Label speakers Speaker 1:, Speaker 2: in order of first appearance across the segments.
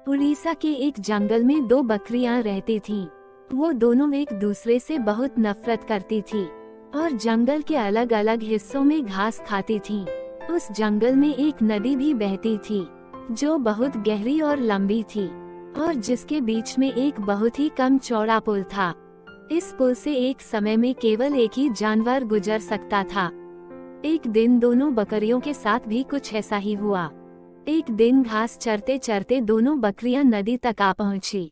Speaker 1: उड़ीसा के एक जंगल में दो बकरियां रहती थीं। वो दोनों एक दूसरे से बहुत नफरत करती थी और जंगल के अलग अलग हिस्सों में घास खाती थीं। उस जंगल में एक नदी भी बहती थी जो बहुत गहरी और लंबी थी और जिसके बीच में एक बहुत ही कम चौड़ा पुल था। इस पुल से एक समय में केवल एक ही जानवर गुजर सकता था। एक दिन दोनों बकरियों के साथ भी कुछ ऐसा ही हुआ। एक दिन घास चरते चरते दोनों बकरियां नदी तक आ पहुंची।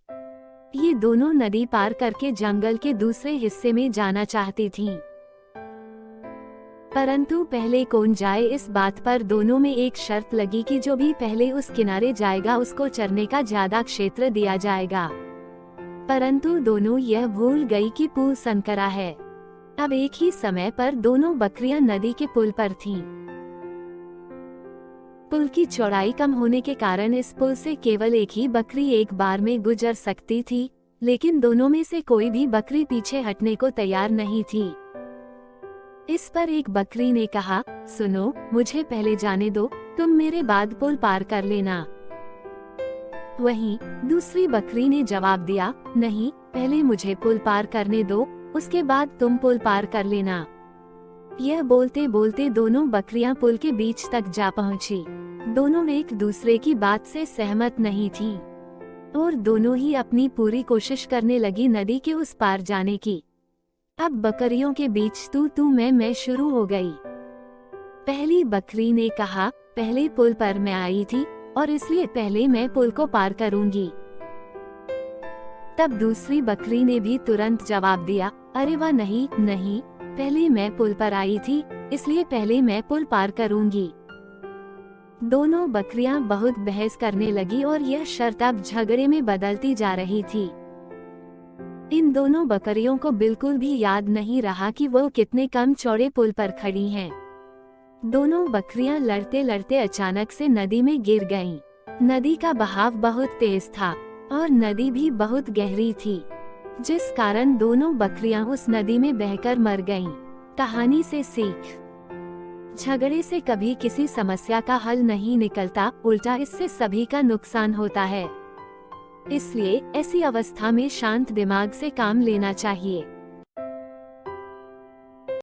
Speaker 1: ये दोनों नदी पार करके जंगल के दूसरे हिस्से में जाना चाहती थीं। परंतु पहले कौन जाए इस बात पर दोनों में एक शर्त लगी कि जो भी पहले उस किनारे जाएगा उसको चरने का ज्यादा क्षेत्र दिया जाएगा। परंतु दोनों यह भूल गई कि पुल संकरा है। अब एक ही समय पर दोनों बकरियां नदी के पुल पर थीं। पुल की चौड़ाई कम होने के कारण इस पुल से केवल एक ही बकरी एक बार में गुजर सकती थी, लेकिन दोनों में से कोई भी बकरी पीछे हटने को तैयार नहीं थी। इस पर एक बकरी ने कहा, सुनो, मुझे पहले जाने दो, तुम मेरे बाद पुल पार कर लेना। वहीं दूसरी बकरी ने जवाब दिया, नहीं, पहले मुझे पुल पार करने दो, उसके बाद तुम पुल पार कर लेना। यह बोलते बोलते दोनों बकरियां पुल के बीच तक जा पहुंची। दोनों एक दूसरे की बात से सहमत नहीं थीं और दोनों ही अपनी पूरी कोशिश करने लगी नदी के उस पार जाने की। अब बकरियों के बीच तू मैं शुरू हो गई। पहली बकरी ने कहा, पहले पुल पर मैं आई थी और इसलिए पहले मैं पुल को पार करूंगी। तब दूसरी बकरी ने भी तुरंत जवाब दिया, अरे वाह, नहीं नहीं, पहले मैं पुल पर आई थी, इसलिए पहले मैं पुल पार करूंगी। दोनों बकरियां बहुत बहस करने लगी और यह शर्त अब झगड़े में बदलती जा रही थी। इन दोनों बकरियों को बिल्कुल भी याद नहीं रहा कि वो कितने कम चौड़े पुल पर खड़ी हैं। दोनों बकरियां लड़ते लड़ते अचानक से नदी में गिर गईं। नदी का बहाव बहुत तेज था और नदी भी बहुत गहरी थी, जिस कारण दोनों बकरियां उस नदी में बहकर मर गईं। कहानी से सीख, झगड़े से कभी किसी समस्या का हल नहीं निकलता, उल्टा इससे सभी का नुकसान होता है। इसलिए ऐसी अवस्था में शांत दिमाग से काम लेना चाहिए।